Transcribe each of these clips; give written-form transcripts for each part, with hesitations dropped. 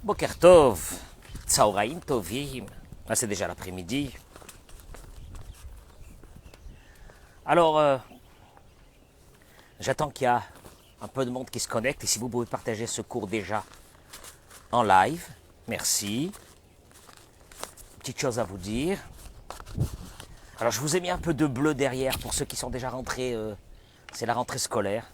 Boker Tov, Tsaoraim Tovim. Là, c'est déjà l'après-midi. Alors, j'attends qu'il y a un peu de monde qui se connecte. Et si vous pouvez partager ce cours déjà en live, merci. Petite chose à vous dire. Alors, je vous ai mis un peu de bleu derrière pour ceux qui sont déjà rentrés. C'est la rentrée scolaire.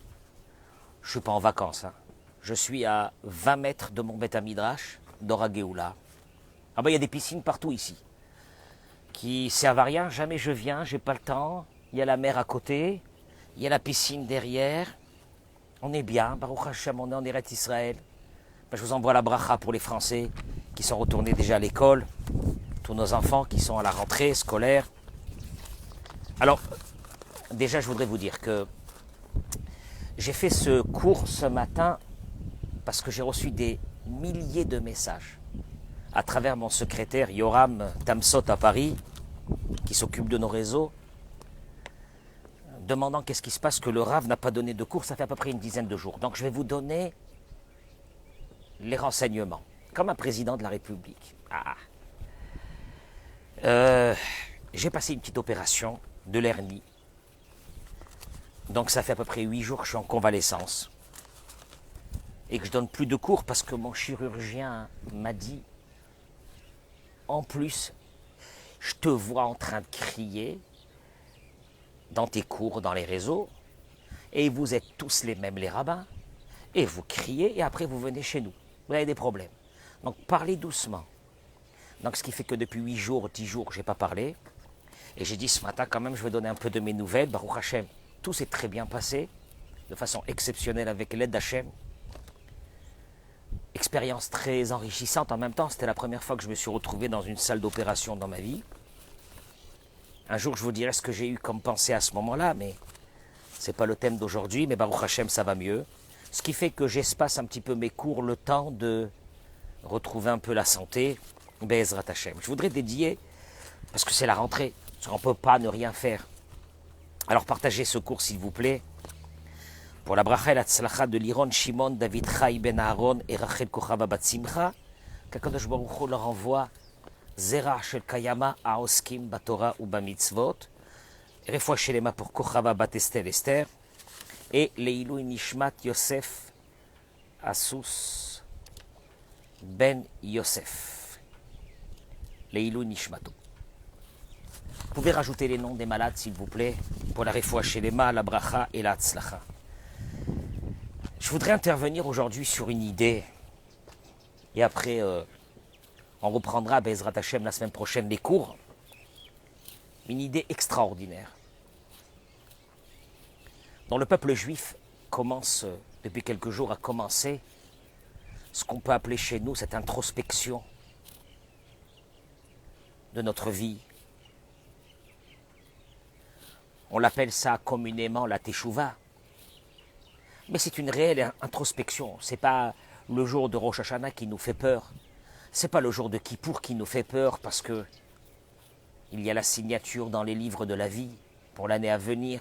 Je ne suis pas en vacances. Hein. Je suis à 20 mètres de mon Beth Midrash, d'Ora Geoula. Ah ben, il y a des piscines partout ici. Qui servent à rien. Jamais je viens, j'ai pas le temps. Il y a la mer à côté. Il y a la piscine derrière. On est bien. Baruch Hashem, on est en Eretz Israël. Ben, je vous envoie la bracha pour les Français qui sont retournés déjà à l'école. Tous nos enfants qui sont à la rentrée scolaire. Alors, déjà, je voudrais vous dire que j'ai fait ce cours ce matin parce que j'ai reçu des milliers de messages à travers mon secrétaire Yoram Tamsot à Paris, qui s'occupe de nos réseaux, demandant qu'est-ce qui se passe que le Rav n'a pas donné de cours. Ça fait à peu près une dizaine de jours. Donc je vais vous donner les renseignements, comme un président de la République. J'ai passé une petite opération de l'hernie. Donc ça fait à peu près 8 jours que je suis en convalescence. Et que je donne plus de cours parce que mon chirurgien m'a dit, en plus, je te vois en train de crier dans tes cours, dans les réseaux, et vous êtes tous les mêmes, les rabbins, et vous criez, et après vous venez chez nous. Vous avez des problèmes. Donc parlez doucement. Donc ce qui fait que depuis 8 jours, 10 jours, je n'ai pas parlé. Et j'ai dit ce matin, quand même, je vais donner un peu de mes nouvelles. Baruch Hashem, tout s'est très bien passé, de façon exceptionnelle avec l'aide d'Hachem. Expérience très enrichissante en même temps. C'était la première fois que je me suis retrouvé dans une salle d'opération dans ma vie. Un jour, je vous dirai ce que j'ai eu comme pensée à ce moment-là, mais ce n'est pas le thème d'aujourd'hui. Mais Baruch Hashem, ça va mieux. Ce qui fait que j'espace un petit peu mes cours, le temps de retrouver un peu la santé. Be'ezrat Hashem. Je voudrais dédier, parce que c'est la rentrée, on ne peut pas ne rien faire. Alors partagez ce cours s'il vous plaît. Pour la bracha et la tzlacha de Liron, Shimon, David Chai ben Aaron et Rachel Kochava bat Simcha, qu'Akadosh Baruch Hu leur envoie Zera shel Kayama Aoskim Batora ou Bamitzvot, Refoua Shelema pour Kochava bat Esther, et Leilou Nishmat Yosef Asus ben Yosef. Leilou Nishmato. Vous pouvez rajouter les noms des malades s'il vous plaît, pour la Refoua Shelema, la bracha et la tzlacha. Je voudrais intervenir aujourd'hui sur une idée, et après on reprendra Be'ezrat Hashem la semaine prochaine les cours. Une idée extraordinaire, dont le peuple juif commence depuis quelques jours à commencer ce qu'on peut appeler chez nous cette introspection de notre vie. On l'appelle ça communément la Teshuvah. Mais c'est une réelle introspection. Ce n'est pas le jour de Rosh Hashanah qui nous fait peur. Ce n'est pas le jour de Kippour qui nous fait peur parce que il y a la signature dans les livres de la vie pour l'année à venir.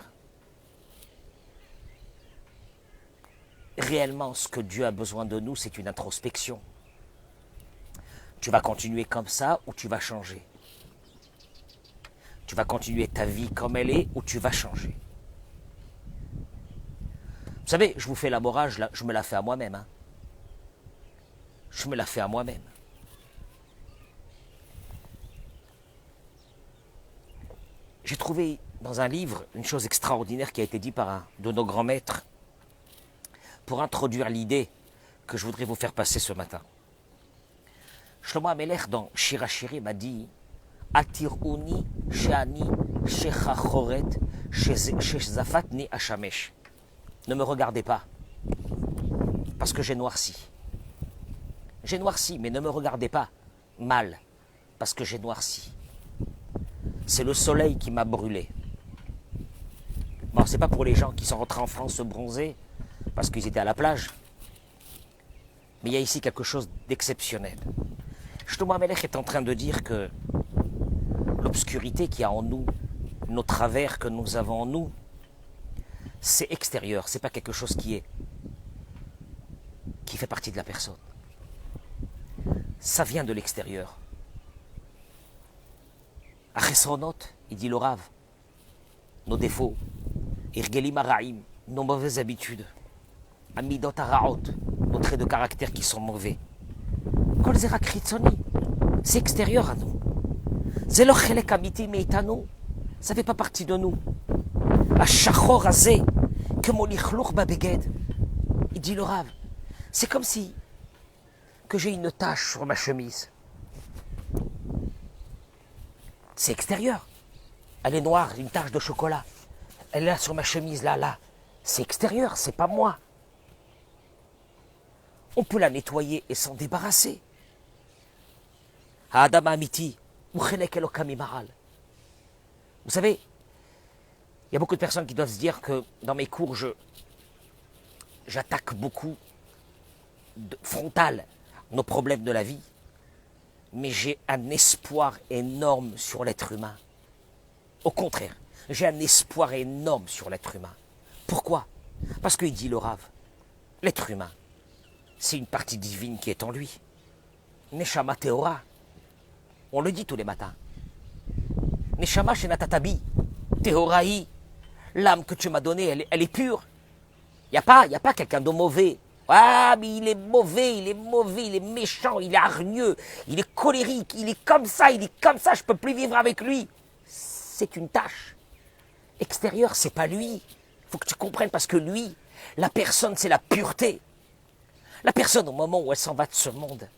Réellement, ce que Dieu a besoin de nous, c'est une introspection. Tu vas continuer comme ça ou tu vas changer. Tu vas continuer ta vie comme elle est ou tu vas changer. Vous savez, je vous fais la morale, je me la fais à moi-même. Hein. Je me la fais à moi-même. J'ai trouvé dans un livre une chose extraordinaire qui a été dit par un de nos grands maîtres pour introduire l'idée que je voudrais vous faire passer ce matin. Shlomo HaMelech dans Shir HaShirim a dit Atiruni she'ani shecha choret shezafatni hashamesh. Ne me regardez pas, parce que j'ai noirci. J'ai noirci, mais ne me regardez pas mal, parce que j'ai noirci. C'est le soleil qui m'a brûlé. Bon, c'est pas pour les gens qui sont rentrés en France se bronzer, parce qu'ils étaient à la plage. Mais il y a ici quelque chose d'exceptionnel. Shlomo HaMelech est en train de dire que l'obscurité qu'il y a en nous, nos travers que nous avons en nous, c'est extérieur, c'est pas quelque chose qui fait partie de la personne. ça vient de l'extérieur. Achesronot, il dit le Rav, nos défauts, Irgelim Araim, nos mauvaises habitudes, Amidot Araot, nos traits de caractère qui sont mauvais. Kol Zerak Ritzoni, c'est extérieur à nous. Zelor Chelek Amiti Meitano, ça ne fait pas partie de nous. Ashachor Azé, Kemolichlour Babeged, il dit le Rav, c'est comme si que j'ai une tache sur ma chemise. C'est extérieur. Elle est noire, une tache de chocolat. Elle est là sur ma chemise, là. C'est extérieur, c'est pas moi. On peut la nettoyer et s'en débarrasser. Adam Amiti, Uchelek Elokami Maral. Vous savez, il y a beaucoup de personnes qui doivent se dire que dans mes cours, j'attaque beaucoup frontal nos problèmes de la vie, mais j'ai un espoir énorme sur l'être humain. Au contraire, j'ai un espoir énorme sur l'être humain. Pourquoi? Parce qu'il dit le Rav, l'être humain, c'est une partie divine qui est en lui. Neshama Teora, on le dit tous les matins. Neshama Shenatatabi, Teorahi, l'âme que tu m'as donnée, elle est pure. Il n'y a pas quelqu'un de mauvais. Ah, mais il est mauvais, il est méchant, il est hargneux, il est colérique, il est comme ça, je ne peux plus vivre avec lui. C'est une tâche. Extérieure, c'est pas lui. Il faut que tu comprennes parce que lui, la personne, c'est la pureté. La personne, au moment où elle s'en va de ce monde,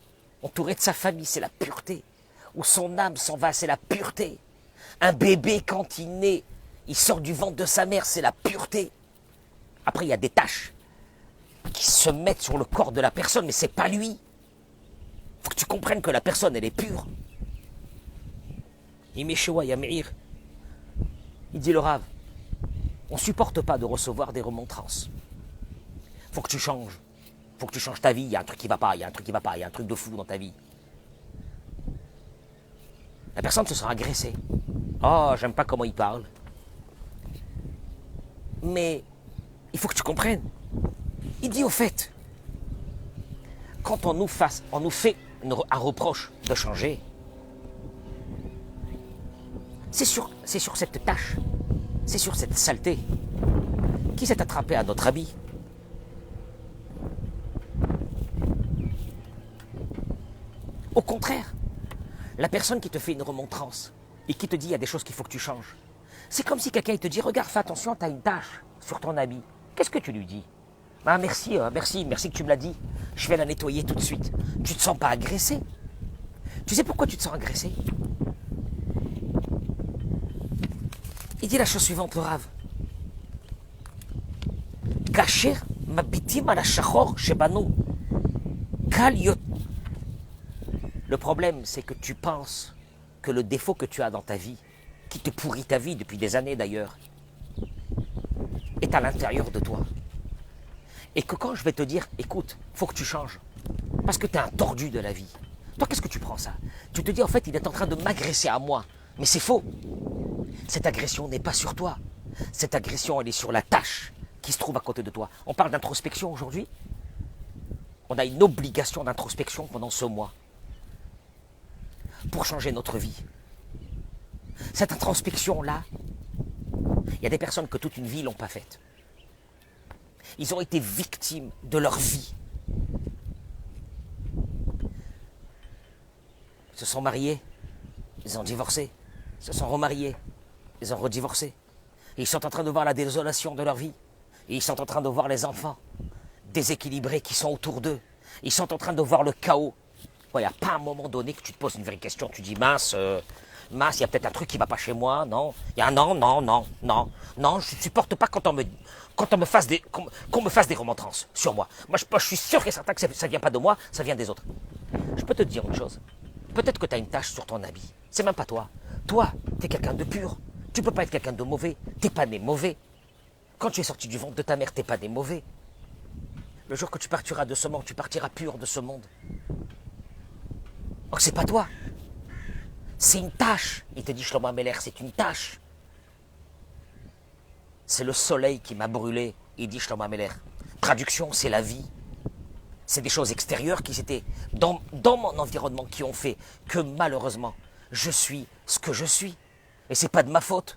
entourée de sa famille, c'est la pureté. Où son âme s'en va, c'est la pureté. Un bébé, quand il naît, il sort du ventre de sa mère, c'est la pureté. Après, il y a des tâches qui se mettent sur le corps de la personne, mais c'est pas lui. Il faut que tu comprennes que la personne, elle est pure. Il dit le Rav, on ne supporte pas de recevoir des remontrances. Il faut que tu changes. Il faut que tu changes ta vie. Il y a un truc qui ne va pas, il y a un truc de fou dans ta vie. La personne se sera agressée. Oh, j'aime pas comment il parle. Mais il faut que tu comprennes. Il dit au fait, quand on nous fait un reproche de changer, c'est sur cette tâche, c'est sur cette saleté qui s'est attrapée à notre habit. Au contraire, la personne qui te fait une remontrance et qui te dit il y a des choses qu'il faut que tu changes, c'est comme si quelqu'un te dit regarde, fais attention, tu as une tache sur ton habit. Qu'est-ce que tu lui dis? Ah, merci que tu me l'as dit. Je vais la nettoyer tout de suite. Tu ne te sens pas agressé? Tu sais pourquoi tu te sens agressé? Il dit la chose suivante, le Rav. Kacher mabitim ala shachor shebanu. Kaliot. Le problème, c'est que tu penses que le défaut que tu as dans ta vie, qui te pourrit ta vie depuis des années d'ailleurs, est à l'intérieur de toi. Et que quand je vais te dire, écoute, faut que tu changes, parce que tu es un tordu de la vie. Toi, qu'est-ce que tu prends ça? Tu te dis, en fait, il est en train de m'agresser à moi. Mais c'est faux. Cette agression n'est pas sur toi. Cette agression, elle est sur la tâche qui se trouve à côté de toi. On parle d'introspection aujourd'hui. On a une obligation d'introspection pendant ce mois pour changer notre vie. Cette introspection-là, il y a des personnes que toute une vie ne l'ont pas faite. Ils ont été victimes de leur vie. Ils se sont mariés, ils ont divorcé, ils se sont remariés, ils ont redivorcé. Et ils sont en train de voir la désolation de leur vie. Et ils sont en train de voir les enfants déséquilibrés qui sont autour d'eux. Ils sont en train de voir le chaos. Il n'y a pas un moment donné que tu te poses une vraie question. Tu dis mince, il y a peut-être un truc qui ne va pas chez moi, non? Il y a un non, je ne supporte pas quand on me fasse des remontrances sur moi. Moi, je suis sûr et certain que ça ne vient pas de moi, ça vient des autres. Je peux te dire une chose. Peut-être que tu as une tache sur ton habit. C'est même pas toi. Toi, tu es quelqu'un de pur. Tu ne peux pas être quelqu'un de mauvais. Tu n'es pas né mauvais. Quand tu es sorti du ventre de ta mère, tu n'es pas né mauvais. Le jour que tu partiras de ce monde, tu partiras pur de ce monde. Donc c'est pas toi. C'est une tâche. Il te dit Shlomo Ameler, c'est une tâche. C'est le soleil qui m'a brûlé. Il dit Shlomo Ameler. Traduction, c'est la vie. C'est des choses extérieures qui étaient dans mon environnement qui ont fait que malheureusement, je suis ce que je suis. Et c'est pas de ma faute.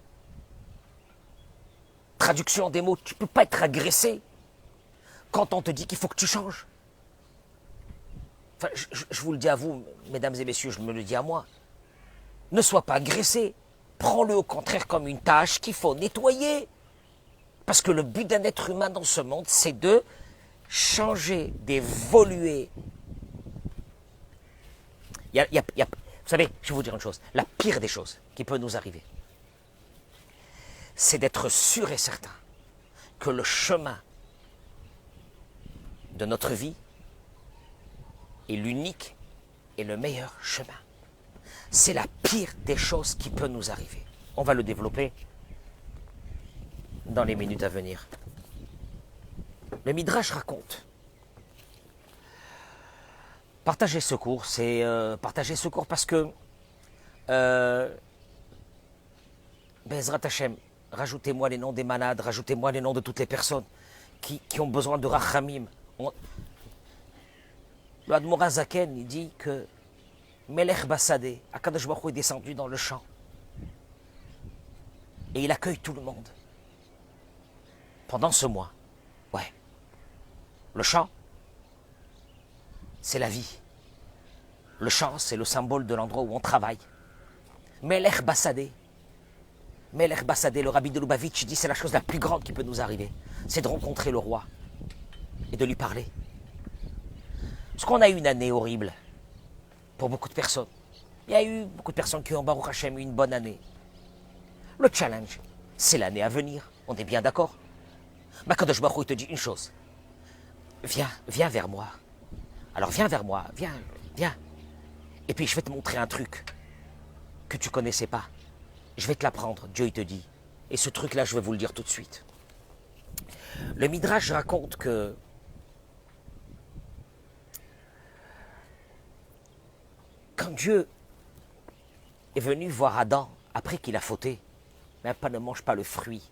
Traduction des mots, tu ne peux pas être agressé quand on te dit qu'il faut que tu changes. Enfin, je vous le dis à vous, mesdames et messieurs, je me le dis à moi. Ne sois pas agressé. Prends-le au contraire comme une tâche qu'il faut nettoyer. Parce que le but d'un être humain dans ce monde, c'est de changer, d'évoluer. Vous savez, je vais vous dire une chose. La pire des choses qui peut nous arriver, c'est d'être sûr et certain que le chemin de notre vie est l'unique et le meilleur chemin. C'est la pire des choses qui peut nous arriver. On va le développer dans les minutes à venir. Le Midrash raconte. Partager ce cours, c'est partager ce cours parce que Bezrat Hashem, rajoutez-moi les noms des malades, rajoutez-moi les noms de toutes les personnes qui ont besoin de rachamim. Le Admor Zaken, il dit que Melech Bassadeh, Akadosh Baruch Hu est descendu dans le champ et il accueille tout le monde. Pendant ce mois, ouais. Le champ, c'est la vie. Le champ, c'est le symbole de l'endroit où on travaille. Melech Bassadeh. Melech Bassadeh, le rabbi de Lubavitch, dit c'est la chose la plus grande qui peut nous arriver. C'est de rencontrer le roi et de lui parler. Parce qu'on a eu une année horrible pour beaucoup de personnes. Il y a eu beaucoup de personnes qui ont, Baruch Hashem, eu une bonne année. Le challenge, c'est l'année à venir. On est bien d'accord? Kadosh Baruch Hu, il te dit une chose. Viens vers moi. Alors viens vers moi, viens. Et puis je vais te montrer un truc que tu ne connaissais pas. Je vais te l'apprendre, Dieu il te dit. Et ce truc-là, je vais vous le dire tout de suite. Le Midrash raconte que quand Dieu est venu voir Adam après qu'il a fauté, mais ne mange pas le fruit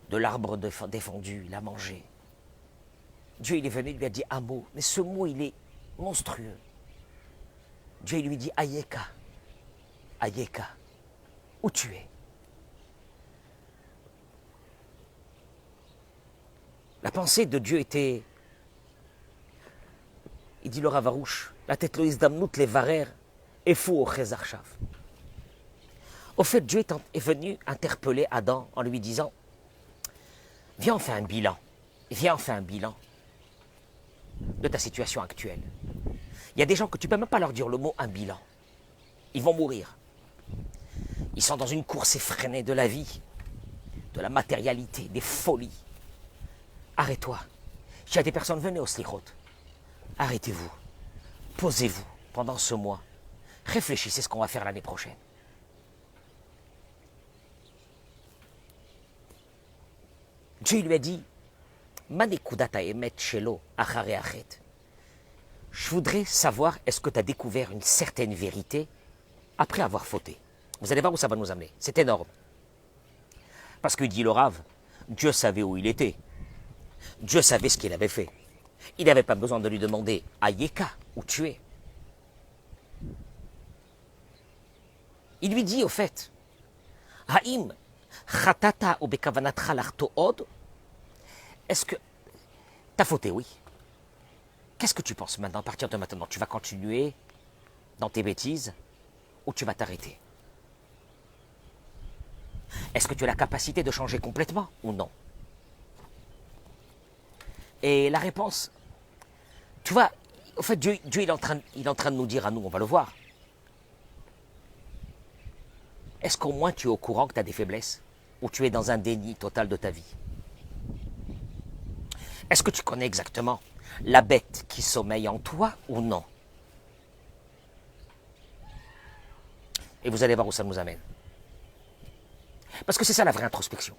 de l'arbre défendu, il a mangé. Dieu il est venu, il lui a dit un mot, mais ce mot il est monstrueux. Dieu il lui dit Ayeka, où tu es? La pensée de Dieu était, il dit le Rav Arush, la tête loïs damnout les varer et fou au Chezarchav. Au fait, Dieu est venu interpeller Adam en lui disant viens, on fait un bilan. Viens, on fait un bilan de ta situation actuelle. Il y a des gens que tu ne peux même pas leur dire le mot un bilan. Ils vont mourir. Ils sont dans une course effrénée de la vie, de la matérialité, des folies. Arrête-toi. Il y a des personnes, venez au Slichot. Arrêtez-vous. Posez-vous pendant ce mois. Réfléchissez ce qu'on va faire l'année prochaine. Dieu lui a dit je voudrais savoir, est-ce que tu as découvert une certaine vérité après avoir fauté? Vous allez voir où ça va nous amener. C'est énorme. Parce que dit le Rav, Dieu savait où il était. Dieu savait ce qu'il avait fait. Il n'avait pas besoin de lui demander Ayeka, où tu es. Il lui dit au fait, Haïm, Chatata ou Bekavanatra larto od, est-ce que t'as fauté, oui? Qu'est-ce que tu penses maintenant, à partir de maintenant? Tu vas continuer dans tes bêtises ou tu vas t'arrêter? Est-ce que tu as la capacité de changer complètement ou non? Et la réponse, tu vois, au fait, Dieu il est en train de nous dire à nous, on va le voir. Est-ce qu'au moins tu es au courant que tu as des faiblesses ou tu es dans un déni total de ta vie? Est-ce que tu connais exactement la bête qui sommeille en toi ou non? Et vous allez voir où ça nous amène. Parce que c'est ça la vraie introspection.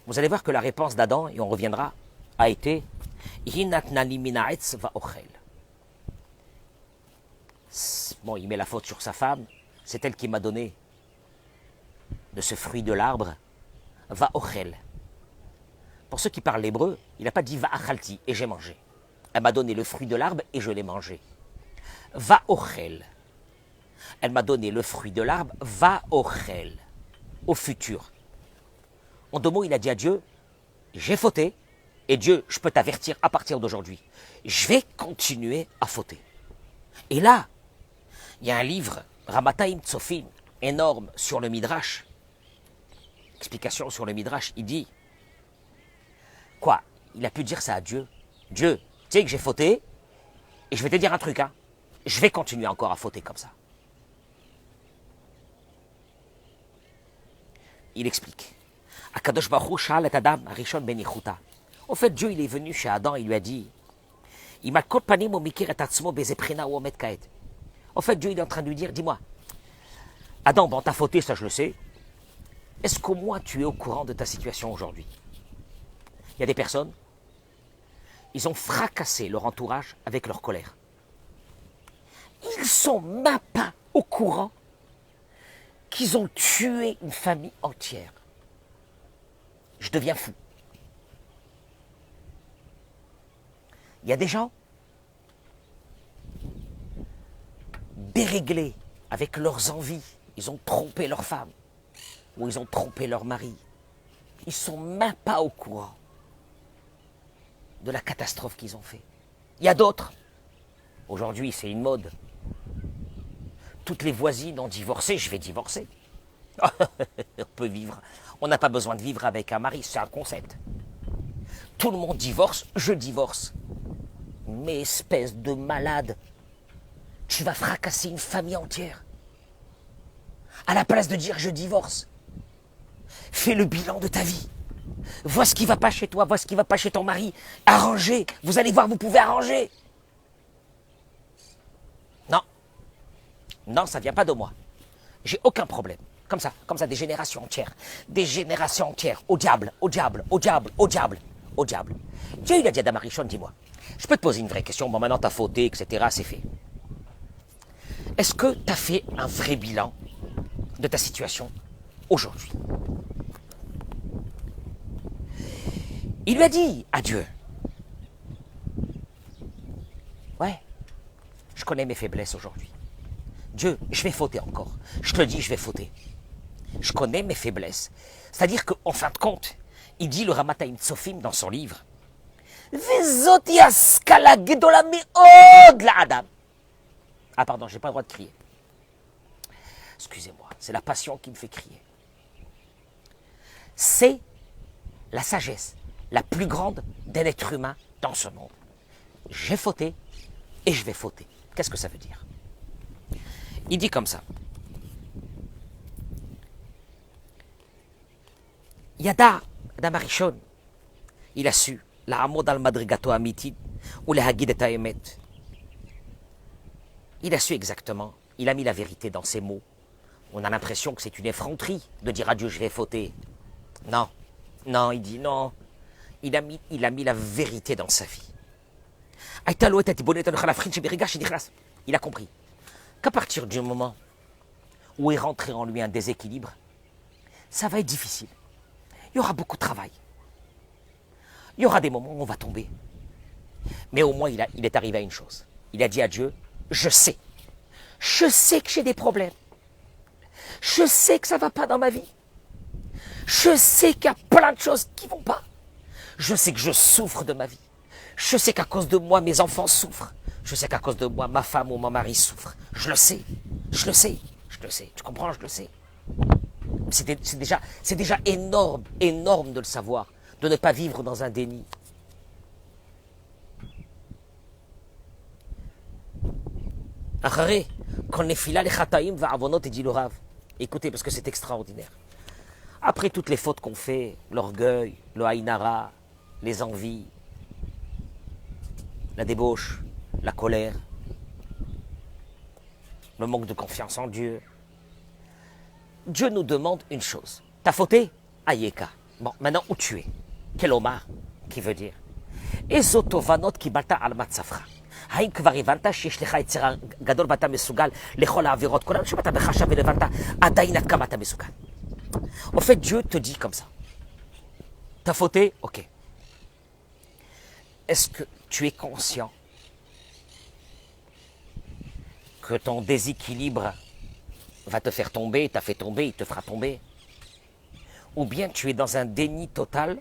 Vous allez voir que la réponse d'Adam, et on reviendra, a été bon, il met la faute sur sa femme, c'est elle qui m'a donné de ce fruit de l'arbre, va ochel. Pour ceux qui parlent l'hébreu, il n'a pas dit va achalti et j'ai mangé. Elle m'a donné le fruit de l'arbre et je l'ai mangé. Va ochel. Elle m'a donné le fruit de l'arbre, va ochel. Au futur. En deux mots, il a dit à Dieu, j'ai fauté, et Dieu, je peux t'avertir à partir d'aujourd'hui, je vais continuer à fauter. Et là, il y a un livre, Ramataim Tsofim, énorme sur le Midrash. Explication sur le Midrash, il dit, quoi? Il a pu dire ça à Dieu. Dieu, tu sais que j'ai fauté, et je vais te dire un truc, hein. Je vais continuer encore à fauter comme ça. Il explique. Akadosh Baruch Hu sha'al et Adam harishon ben yichuta. En fait, Dieu, il est venu chez Adam, il lui a dit, en fait, Dieu, il est en train de lui dire, dis-moi, Adam, bon, t'as fauté, ça je le sais. Est-ce qu'au moins tu es au courant de ta situation aujourd'hui? Il y a des personnes, ils ont fracassé leur entourage avec leur colère. Ils sont même pas au courant qu'ils ont tué une famille entière. Je deviens fou. Il y a des gens déréglés avec leurs envies. Ils ont trompé leur femme ou ils ont trompé leur mari. Ils ne sont même pas au courant de la catastrophe qu'ils ont fait. Il y a d'autres. Aujourd'hui, c'est une mode. Toutes les voisines ont divorcé, je vais divorcer. On peut vivre. On n'a pas besoin de vivre avec un mari, c'est un concept. Tout le monde divorce, je divorce. Mais espèce de malade, tu vas fracasser une famille entière. À la place de dire je divorce, fais le bilan de ta vie. Vois ce qui ne va pas chez toi, vois ce qui ne va pas chez ton mari. Arrangez, vous allez voir, vous pouvez arranger. Non, non, ça ne vient pas de moi. J'ai aucun problème. Comme ça, des générations entières. Des générations entières. Au diable, au diable, au diable, au diable, au diable. Dieu, il a dit à Adam Arishon, dis-moi, je peux te poser une vraie question. Bon, maintenant, tu as fauté, etc., c'est fait. Est-ce que tu as fait un vrai bilan de ta situation aujourd'hui? Il lui a dit à Dieu, ouais, je connais mes faiblesses aujourd'hui. Dieu, je vais fauter encore. Je te le dis, je vais fauter. Je connais mes faiblesses. C'est-à-dire qu'en fin de compte, il dit le Ramataim Tsofim dans son livre, ah pardon, j'ai pas le droit de crier. Excusez-moi, c'est la passion qui me fait crier. C'est la sagesse la plus grande d'un être humain dans ce monde. J'ai fauté et je vais fauter. Qu'est-ce que ça veut dire? Il dit comme ça. Yada, Adam Arishon, il a su, la amod al madrigato amitid, ou le hagid et haemet. Il a su exactement, il a mis la vérité dans ses mots. On a l'impression que c'est une effronterie de dire à Dieu je vais fauter. Non, non, il dit non. Il a mis la vérité dans sa vie. Il a compris qu'à partir du moment où est rentré en lui un déséquilibre, ça va être difficile. Il y aura beaucoup de travail. Il y aura des moments où on va tomber. Mais au moins, il est arrivé à une chose. Il a dit à Dieu, je sais que j'ai des problèmes. Je sais que ça ne va pas dans ma vie. Je sais qu'il y a plein de choses qui ne vont pas. Je sais que je souffre de ma vie. Je sais qu'à cause de moi, mes enfants souffrent. Je sais qu'à cause de moi, ma femme ou mon mari souffre. Je le sais. Je le sais. Je le sais. Tu comprends? Je le sais. C'est déjà énorme, énorme de le savoir, de ne pas vivre dans un déni. Écoutez, parce que c'est extraordinaire. Après toutes les fautes qu'on fait, l'orgueil, le haïnara, les envies, la débauche, la colère, le manque de confiance en Dieu, Dieu nous demande une chose. T'as fauté? Ayeka. Bon, maintenant, où tu es? Quel Omar? Qui veut dire? Ezotovanot kibalta al matzafra. האם כבר הבנת שיש לך יצר גדול ואתה מסוגל לכל העבירות כולן, שבאת בחשב ולבנת עדיין עד כמה אתה מסוגל. En fait, Dieu te dit comme ça. T'as fauté? Ok. est-ce que tu es conscient que ton déséquilibre va te faire tomber, t'a fait tomber, il te fera tomber? Ou bien tu es dans un déni total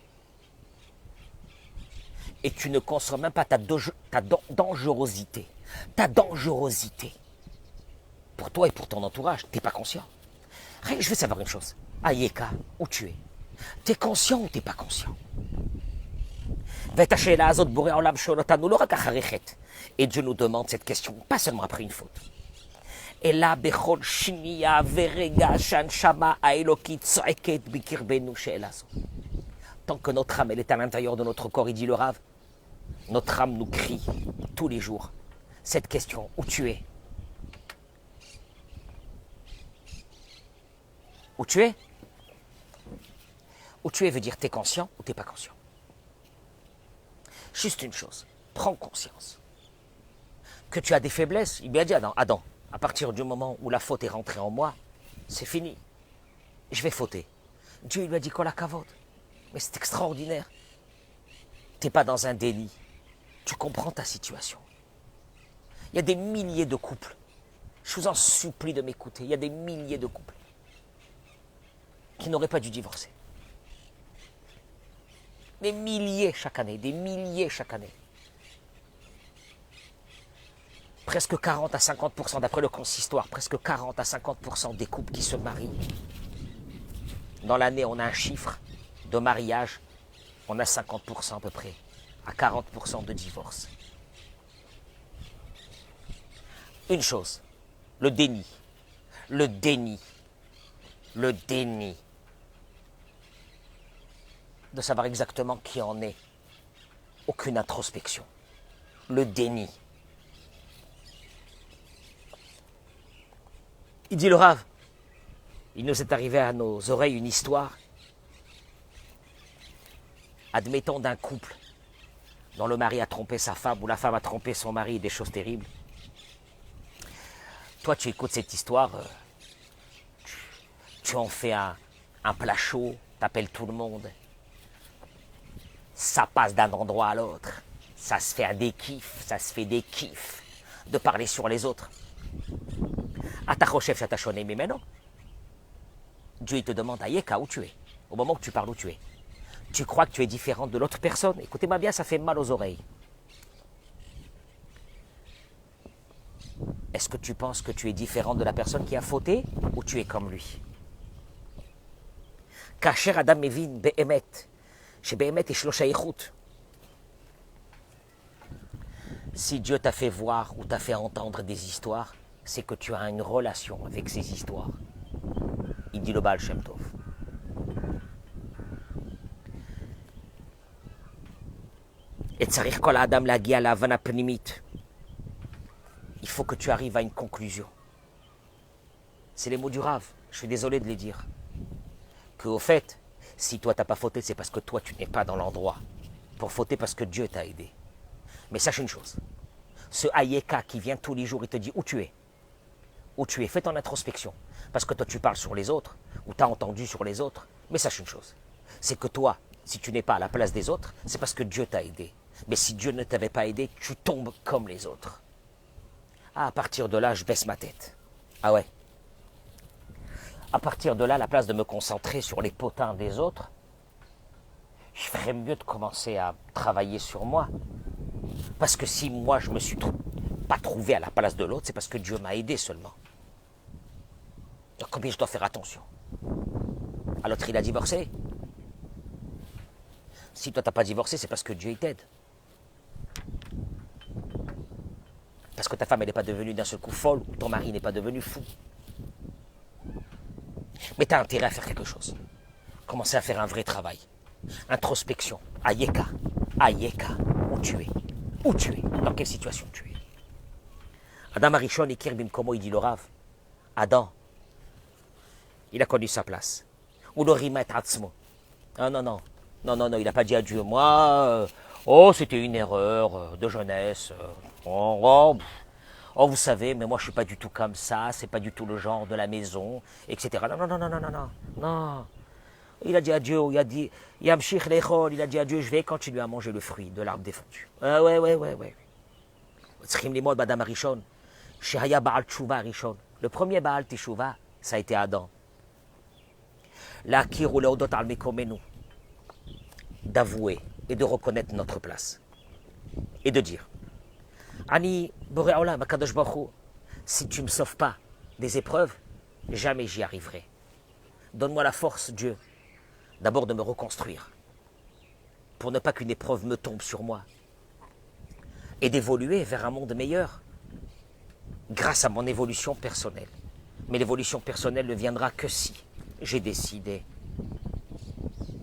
et tu ne consommes même pas ta dangerosité. Ta dangerosité. Pour toi et pour ton entourage, tu n'es pas conscient. Rien, je veux savoir une chose. Ayeka, où tu es? Tu es conscient ou tu n'es pas conscient? Et Dieu nous demande cette question, pas seulement après une faute. Et là, tant que notre âme elle est à l'intérieur de notre corps, il dit le Rav, notre âme nous crie tous les jours cette question, où tu es? Où tu es? Où tu es veut dire t'es conscient ou t'es pas conscient. Juste une chose, prends conscience que tu as des faiblesses. Il lui a dit Adam, à partir du moment où la faute est rentrée en moi, c'est fini. Je vais fauter. Dieu lui a dit Kol hakavod. Mais c'est extraordinaire. Tu n'es pas dans un déni. Tu comprends ta situation. Il y a des milliers de couples. Je vous en supplie de m'écouter. Il y a des milliers de couples qui n'auraient pas dû divorcer. Des milliers chaque année, des milliers chaque année. Presque 40 à 50%, d'après le consistoire, presque 40 à 50% des couples qui se marient. Dans l'année, on a un chiffre de mariage, on a 50% à peu près, à 40% de divorce. Une chose, le déni. Le déni. Le déni. De savoir exactement qui en est. Aucune introspection. Le déni. Il dit le Rav, il nous est arrivé à nos oreilles une histoire, admettons d'un couple dont le mari a trompé sa femme ou la femme a trompé son mari, des choses terribles. Toi, tu écoutes cette histoire, tu en fais un plat chaud, t'appelles tout le monde. Ça passe d'un endroit à l'autre. Ça se fait des kiffs de parler sur les autres. Mais maintenant, Dieu il te demande Ayeka, où tu es? Au moment où tu parles, où tu es? Tu crois que tu es différent de l'autre personne? Écoutez-moi bien, ça fait mal aux oreilles. Est-ce que tu penses que tu es différent de la personne qui a fauté ou tu es comme lui? Kacher Adam Mevin Be'emet, chez Be'emet et Shlosha Yichut. Si Dieu t'a fait voir ou t'a fait entendre des histoires, c'est que tu as une relation avec ces histoires. Il dit le Baal Shem Tov. Et tzarich kol adam lagi à la havana pnimit. Il faut que tu arrives à une conclusion. C'est les mots du Rav. Je suis désolé de les dire. Que au fait, si toi t'as pas fauté, c'est parce que toi tu n'es pas dans l'endroit pour fauter parce que Dieu t'a aidé. Mais sache une chose. Ce Ayeka qui vient tous les jours, il te dit où tu es. Où tu es, fais ton introspection. Parce que toi, tu parles sur les autres, ou tu as entendu sur les autres. Mais sache une chose, c'est que toi, si tu n'es pas à la place des autres, c'est parce que Dieu t'a aidé. Mais si Dieu ne t'avait pas aidé, tu tombes comme les autres. Ah, à partir de là, je baisse ma tête. Ah ouais. À partir de là, à la place de me concentrer sur les potins des autres, je ferais mieux de commencer à travailler sur moi. Parce que si moi, je me suis pas trouvé à la place de l'autre, c'est parce que Dieu m'a aidé seulement. Donc combien je dois faire attention? À l'autre, il a divorcé. Si toi, tu n'as pas divorcé, c'est parce que Dieu t'aide. Parce que ta femme, elle n'est pas devenue d'un seul coup folle, ou ton mari n'est pas devenu fou. Mais tu as intérêt à faire quelque chose. Commencer à faire un vrai travail. Introspection. Ayeka. Ayeka. Où tu es? Où tu es? Dans quelle situation tu es? Adam Arishon et Kirbim, comment il dit le Rav? Adam, il a connu sa place. Ou le Rimet Atzmo. Non, il n'a pas dit à Dieu. Moi, c'était une erreur de jeunesse. Vous savez, mais moi je ne suis pas du tout comme ça, c'est pas du tout le genre de la maison, etc. Non. Il a dit à Dieu, il a dit, Yamshich lechol, il a dit à Dieu, je vais continuer à manger le fruit de l'arbre défendu. Ah ouais. Le premier Baal Teshuva, ça a été Adam. D'avouer et de reconnaître notre place. Et de dire, Ani Boré Olam, Akadosh Baruch Hu, si tu ne me sauves pas des épreuves, jamais j'y arriverai. Donne-moi la force, Dieu, d'abord de me reconstruire, pour ne pas qu'une épreuve me tombe sur moi, et d'évoluer vers un monde meilleur, grâce à mon évolution personnelle. Mais l'évolution personnelle ne viendra que si j'ai décidé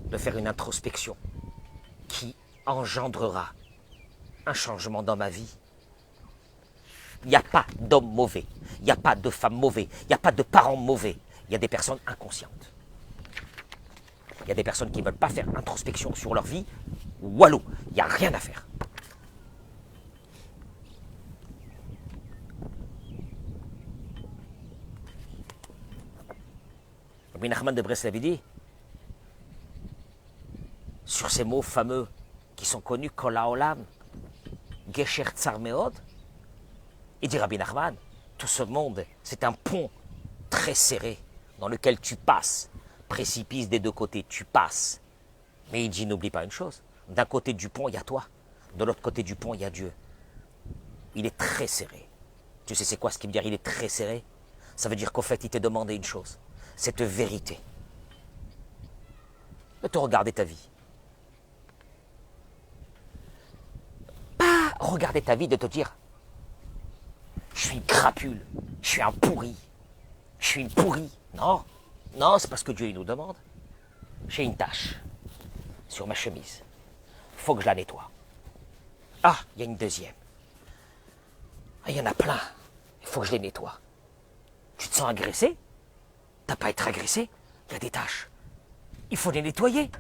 de faire une introspection qui engendrera un changement dans ma vie. Il n'y a pas d'homme mauvais, il n'y a pas de femme mauvais, il n'y a pas de parents mauvais. Il y a des personnes inconscientes. Il y a des personnes qui ne veulent pas faire introspection sur leur vie. Walou, il n'y a rien à faire. Rabbi Nachman de Breslev dit, sur ces mots fameux qui sont connus, Kol Haolam, Gesher Tsar Meod, il dit Rabbi Nachman, tout ce monde, c'est un pont très serré dans lequel tu passes, précipice des deux côtés, tu passes. Mais il dit, n'oublie pas une chose, d'un côté du pont, il y a toi, de l'autre côté du pont, il y a Dieu. Il est très serré. Tu sais c'est quoi ce qui veut dire il est très serré? Ça veut dire qu'au fait, il t'a demandé une chose, cette vérité, de te regarder ta vie. Pas regarder ta vie, de te dire, je suis une crapule, je suis un pourri, je suis une pourrie. Non, c'est parce que Dieu il nous demande. J'ai une tache sur ma chemise. Il faut que je la nettoie. Ah, il y a une deuxième. Ah, il y en a plein. Il faut que je les nettoie. Tu te sens agressé? T'as pas à être agressé? Il y a des taches. Il faut les nettoyer.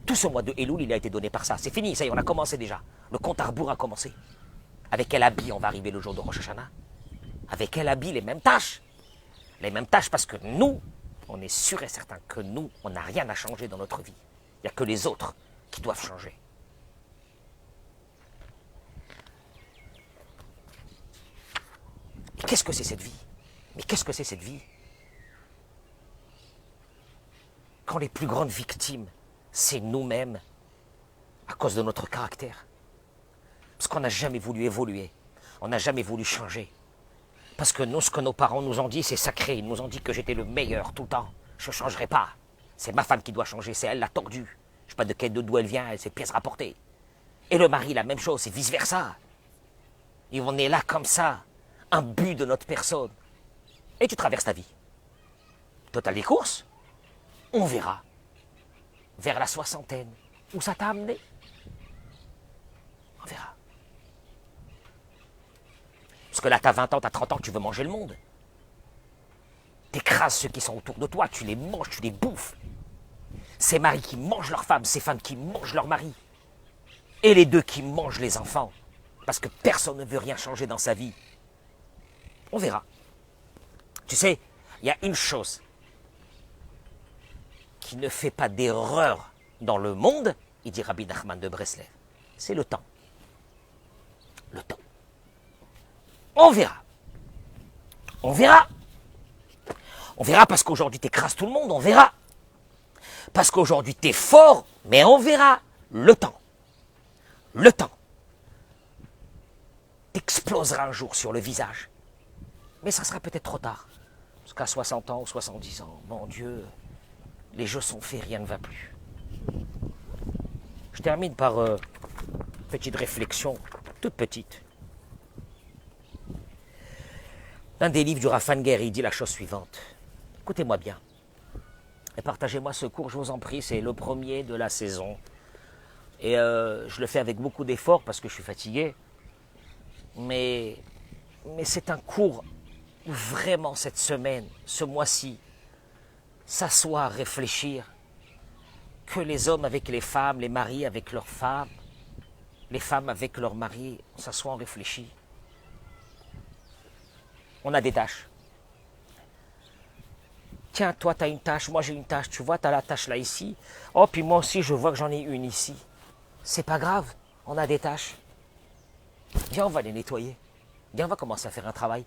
Tout ce mois de Elul, il a été donné par ça. C'est fini, ça y est, on a commencé déjà. Le compte à rebours a commencé. Avec quel habit on va arriver le jour de Rosh Hashanah? Avec quel habit? Les mêmes tâches. Les mêmes tâches parce que nous, on est sûr et certain que nous, on n'a rien à changer dans notre vie. Il n'y a que les autres qui doivent changer. Mais qu'est-ce que c'est cette vie? Mais qu'est-ce que c'est cette vie? Quand les plus grandes victimes, c'est nous-mêmes, à cause de notre caractère. Parce qu'on n'a jamais voulu évoluer. On n'a jamais voulu changer. Parce que nous, ce que nos parents nous ont dit, c'est sacré. Ils nous ont dit que j'étais le meilleur tout le temps. Je ne changerai pas. C'est ma femme qui doit changer. C'est elle la tordue. Je ne sais pas d'où elle vient, c'est pièce rapportée. Et le mari, la même chose, c'est vice-versa. Et on est là comme ça, un but de notre personne. Et tu traverses ta vie. Total des courses, on verra. Vers la soixantaine, où ça t'a amené. On verra. Parce que là, tu as 20 ans, tu as 30 ans, tu veux manger le monde. Tu écrases ceux qui sont autour de toi, tu les manges, tu les bouffes. Ces maris qui mangent leurs femmes, ces femmes qui mangent leurs maris. Et les deux qui mangent les enfants. Parce que personne ne veut rien changer dans sa vie. On verra. Tu sais, il y a une chose qui ne fait pas d'erreur dans le monde, il dit Rabbi Nachman de Breslev, c'est le temps. Le temps. On verra. On verra. On verra parce qu'aujourd'hui tu écrases tout le monde, on verra. Parce qu'aujourd'hui tu es fort, mais on verra. Le temps. Le temps. T'exploseras un jour sur le visage. Mais ça sera peut-être trop tard. Parce qu'à 60 ans ou 70 ans, mon Dieu, les jeux sont faits, rien ne va plus. Je termine par une petite réflexion, toute petite. L'un des livres du Rafanger, il dit la chose suivante. Écoutez-moi bien. Et partagez-moi ce cours, je vous en prie, c'est le premier de la saison. Et je le fais avec beaucoup d'efforts parce que je suis fatigué. Mais c'est un cours où vraiment cette semaine, ce mois-ci, s'asseoir, réfléchir, que les hommes avec les femmes, les maris avec leurs femmes, les femmes avec leurs maris, on s'assoit, on réfléchit. On a des tâches. Tiens, toi, tu as une tâche, moi j'ai une tâche. Tu vois, tu as la tâche là, ici. Oh, puis moi aussi, je vois que j'en ai une ici. C'est pas grave, on a des tâches. Viens, on va les nettoyer. Viens, on va commencer à faire un travail.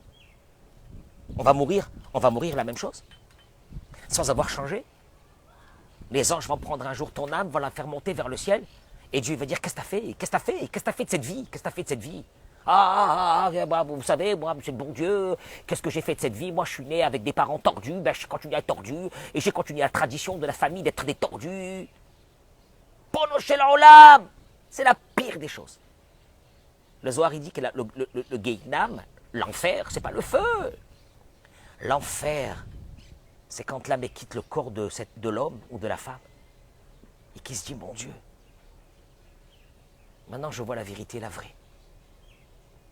On va mourir la même chose. Sans avoir changé. Les anges vont prendre un jour ton âme, vont la faire monter vers le ciel. Et Dieu va dire, qu'est-ce que t'as fait? Qu'est-ce que t'as fait? Qu'est-ce que t'as fait de cette vie? Qu'est-ce que t'as fait de cette vie? Vous savez, moi, monsieur le bon Dieu, qu'est-ce que j'ai fait de cette vie? Moi, je suis né avec des parents tordus, ben, je continue à être tordu, et j'ai continué la tradition de la famille d'être des tordus. Ponoché l'olam, c'est la pire des choses. Le Zohar, il dit que le Gehinam, l'enfer, c'est pas le feu. L'enfer, c'est quand l'âme quitte le corps de l'homme ou de la femme, et qui se dit, mon Dieu, maintenant je vois la vérité, la vraie,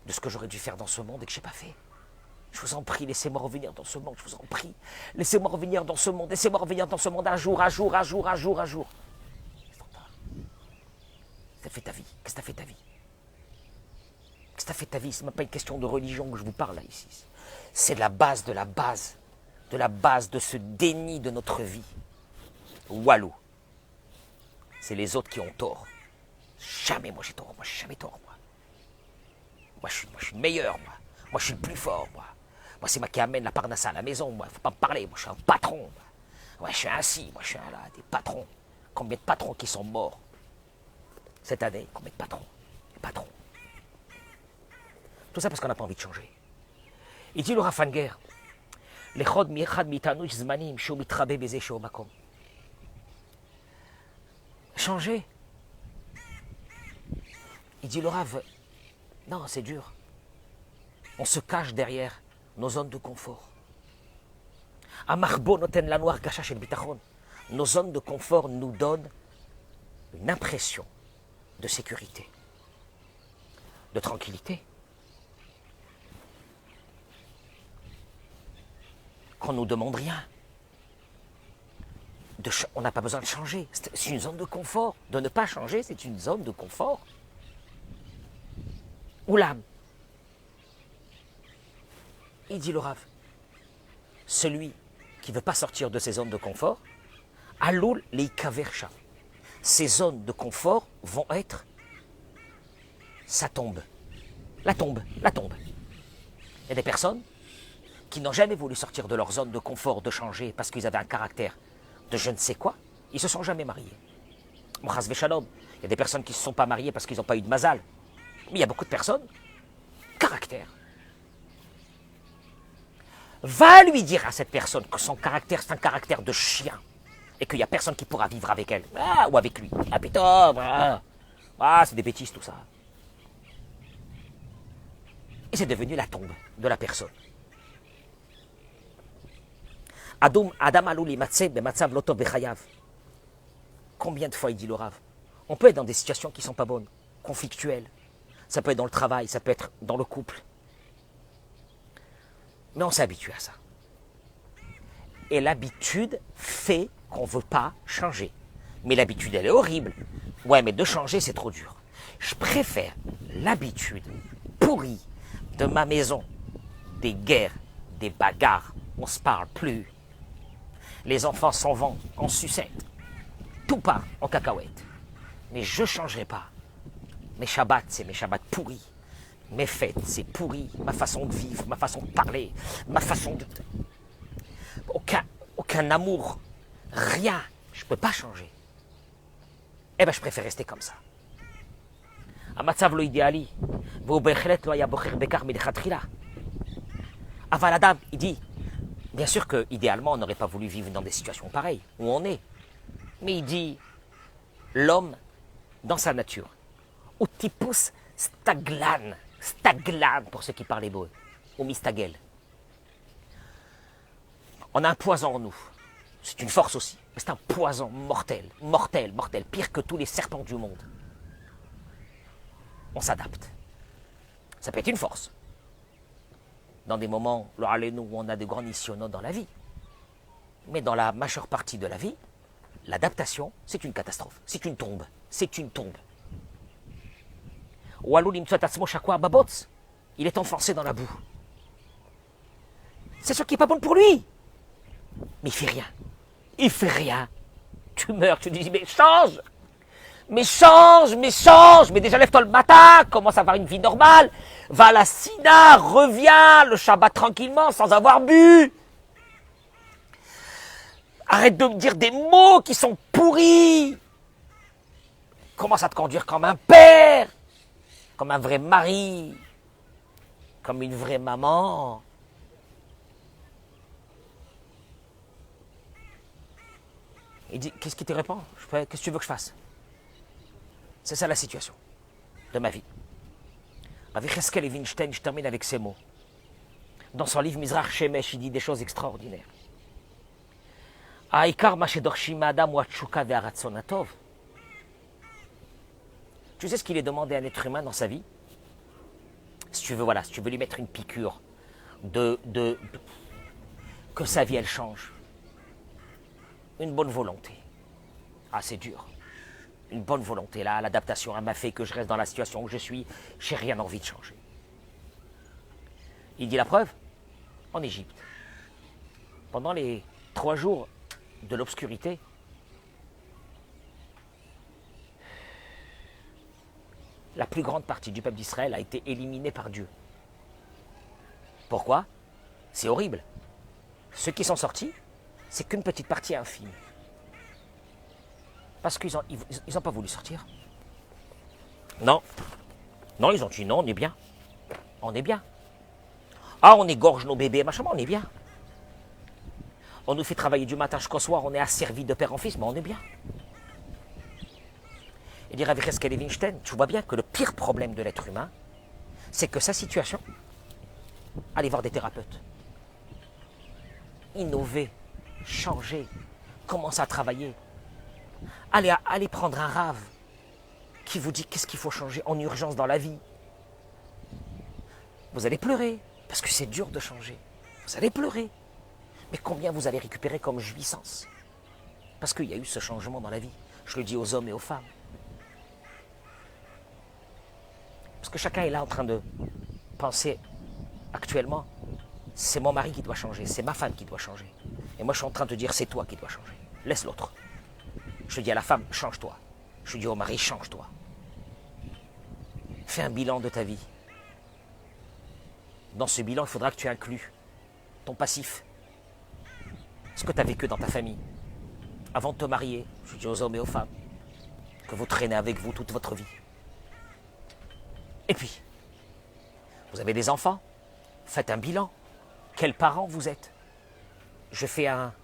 de ce que j'aurais dû faire dans ce monde et que je n'ai pas fait. Je vous en prie, laissez-moi revenir dans ce monde, je vous en prie. Laissez-moi revenir dans ce monde, laissez-moi revenir dans ce monde un jour. C'est trop tard. Qu'est-ce que t'as fait ta vie? Qu'est-ce que t'as fait ta vie? Qu'est-ce que t'as fait ta vie? Ce n'est même pas une question de religion que je vous parle là, ici. C'est la base de la base, de ce déni de notre vie. Walou. C'est les autres qui ont tort. Jamais moi j'ai tort, moi j'ai jamais tort, moi. Moi je suis le meilleur, moi. Moi je suis le plus fort, moi. Moi c'est moi qui amène la parnassa à la maison, moi. Faut pas me parler, moi je suis un patron. Moi, ouais, je suis ainsi, moi je suis un là, des patrons. Combien de patrons qui sont morts cette année? Combien de patrons? Des patrons. Tout ça parce qu'on n'a pas envie de changer. Il dit le Rafanger, les chod miechad mitanu zmanim shou mitrabe beze shou makom. Changer. Il dit le Rav, non, c'est dur. On se cache derrière nos zones de confort. Amarbo noten la noire gacha shel bitachon. Nos zones de confort nous donnent une impression de sécurité, de tranquillité. Qu'on ne nous demande rien. On n'a pas besoin de changer. C'est une zone de confort. De ne pas changer, c'est une zone de confort. Oulam. Il dit le Rav, celui qui ne veut pas sortir de ces zones de confort, Aloul leikaversha. Ces zones de confort vont être sa tombe. La tombe. Il y a des personnes qui n'ont jamais voulu sortir de leur zone de confort, de changer, parce qu'ils avaient un caractère de je ne sais quoi, ils ne se sont jamais mariés. Mochas Veshalom, il y a des personnes qui ne se sont pas mariées parce qu'ils n'ont pas eu de mazal. Mais il y a beaucoup de personnes, caractère. Va lui dire à cette personne que son caractère, c'est un caractère de chien, et qu'il n'y a personne qui pourra vivre avec elle, ou avec lui. Ah putain, c'est des bêtises tout ça. Et c'est devenu la tombe de la personne. Adam alouli matzeh bematzav lo tov bechayav. Combien de fois il dit le Rav? On peut être dans des situations qui ne sont pas bonnes, conflictuelles. Ça peut être dans le travail, ça peut être dans le couple. Mais on s'est habitué à ça. Et l'habitude fait qu'on ne veut pas changer. Mais l'habitude, elle est horrible. Ouais, mais de changer, c'est trop dur. Je préfère l'habitude pourrie de ma maison, des guerres, des bagarres, on ne se parle plus. Les enfants s'en vont en sucette. Tout part en cacahuète. Mais je ne changerai pas. Mes Shabbats, c'est mes Shabbats pourris. Mes fêtes, c'est pourri. Ma façon de vivre, ma façon de parler, ma façon de... Aucun amour, rien. Je ne peux pas changer. Eh bien, je préfère rester comme ça. Amatzav lo idéali. V'u bechlet lo haya bocher bekar milechatchila. Aval Adam, il dit, bien sûr qu'idéalement, on n'aurait pas voulu vivre dans des situations pareilles, où on est. Mais il dit, l'homme, dans sa nature, Utipus staglan pour ceux qui parlent hébreu, ou mistagel. On a un poison en nous. C'est une force aussi, mais c'est un poison mortel, pire que tous les serpents du monde. On s'adapte. Ça peut être une force. Dans des moments, où on a de grands nissionos dans la vie. Mais dans la majeure partie de la vie, l'adaptation, c'est une catastrophe. C'est une tombe. Il est enfoncé dans la boue. C'est ce qui n'est pas bon pour lui. Mais il fait rien. Il fait rien. Tu meurs, tu te dis, mais change. Mais change, mais change. Mais déjà, lève-toi le matin, commence à avoir une vie normale. Va à la Sina, reviens le Shabbat tranquillement, sans avoir bu. Arrête de me dire des mots qui sont pourris. Commence à te conduire comme un père, comme un vrai mari, comme une vraie maman. Il dit, qu'est-ce qui te répond? Qu'est-ce que tu veux que je fasse? C'est ça la situation de ma vie. Avec Cheskel et Winstein, je termine avec ces mots. Dans son livre Mizrach Shemesh, il dit des choses extraordinaires. Aïkar Mashedorshim Adam Wachuka Ve'aratzon Atov. Tu sais ce qu'il est demandé à un être humain dans sa vie? Si tu veux, voilà, si tu veux lui mettre une piqûre que sa vie elle change. Une bonne volonté. Ah, c'est dur. Une bonne volonté, là, l'adaptation m'a fait que je reste dans la situation où je suis, j'ai rien envie de changer. Il dit la preuve, en Égypte. Pendant les 3 jours de l'obscurité, la plus grande partie du peuple d'Israël a été éliminée par Dieu. Pourquoi? C'est horrible. Ceux qui sont sortis, c'est qu'une petite partie infime. Parce qu'ils n'ont pas voulu sortir. Non. Non, ils ont dit non, on est bien. On est bien. Ah, on égorge nos bébés, machin, on est bien. On nous fait travailler du matin jusqu'au soir, on est asservi de père en fils, mais on est bien. Et dire avec Cheskel et Winstein, tu vois bien que le pire problème de l'être humain, c'est que sa situation, allez voir des thérapeutes. Innover, changer, commencer à travailler. Allez prendre un rave qui vous dit qu'est-ce qu'il faut changer en urgence dans la vie. Vous allez pleurer, parce que c'est dur de changer. Vous allez pleurer. Mais combien vous allez récupérer comme jouissance? Parce qu'il y a eu ce changement dans la vie. Je le dis aux hommes et aux femmes. Parce que chacun est là en train de penser actuellement, c'est mon mari qui doit changer, c'est ma femme qui doit changer. Et moi je suis en train de dire, c'est toi qui dois changer. Laisse l'autre. Je dis à la femme, change-toi. Je dis au mari, change-toi. Fais un bilan de ta vie. Dans ce bilan, il faudra que tu inclues ton passif. Ce que tu as vécu dans ta famille. Avant de te marier, je dis aux hommes et aux femmes, que vous traînez avec vous toute votre vie. Et puis, vous avez des enfants, faites un bilan. Quels parents vous êtes? Je fais un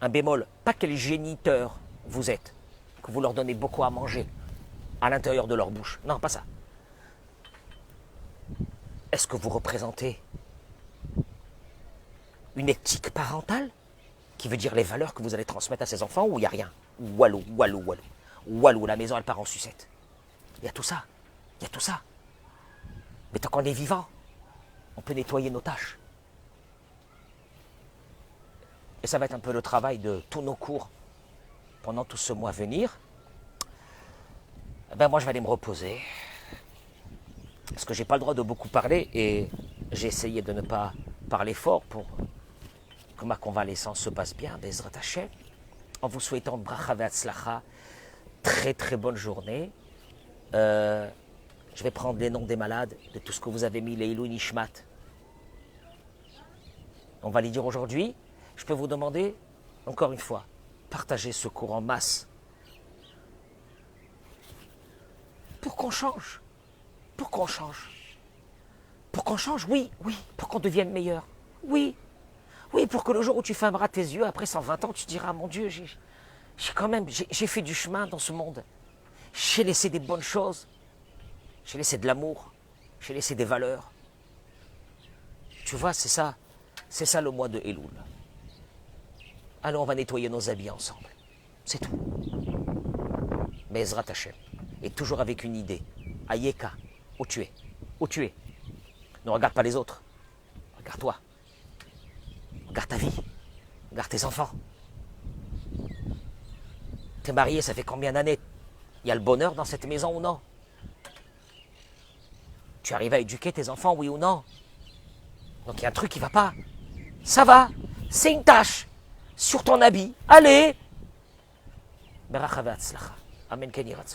bémol, pas quel géniteur vous êtes, que vous leur donnez beaucoup à manger à l'intérieur de leur bouche. Non, pas ça. Est-ce que vous représentez une éthique parentale qui veut dire les valeurs que vous allez transmettre à ces enfants ou il n'y a rien? Walou, walou, walou. Walou, la maison elle part en sucette. Il y a tout ça. Il y a tout ça. Mais tant qu'on est vivant, on peut nettoyer nos tâches. Et ça va être un peu le travail de tous nos cours pendant tout ce mois à venir. Ben moi, je vais aller me reposer. Parce que je n'ai pas le droit de beaucoup parler et j'ai essayé de ne pas parler fort pour que ma convalescence se passe bien, Bezrat Hashem. En vous souhaitant bracha ve'atzlacha, très très bonne journée. Je vais prendre les noms des malades, de tout ce que vous avez mis, les Ilou Nishmat. On va les dire aujourd'hui. Je peux vous demander, encore une fois, partagez ce cours en masse. Pour qu'on change. Pour qu'on change. Pour qu'on change, oui, oui. Pour qu'on devienne meilleur. Oui. Oui, pour que le jour où tu fermeras tes yeux, après 120 ans, tu diras, mon Dieu, j'ai fait du chemin dans ce monde. J'ai laissé des bonnes choses. J'ai laissé de l'amour. J'ai laissé des valeurs. Tu vois, c'est ça. C'est ça le mois de Elul. Alors on va nettoyer nos habits ensemble. C'est tout. Mais Ezrat Hashem. Et toujours avec une idée. Ayeka, où tu es? Où tu es? Ne regarde pas les autres. Regarde toi. Regarde ta vie. Regarde tes enfants. T'es marié, ça fait combien d'années? Il y a le bonheur dans cette maison ou non? Tu arrives à éduquer tes enfants, oui ou non? Donc il y a un truc qui ne va pas. Ça va, c'est une tâche. sur ton habit. Allez. Beracha ve'atzlacha. Amen ken yiratzon.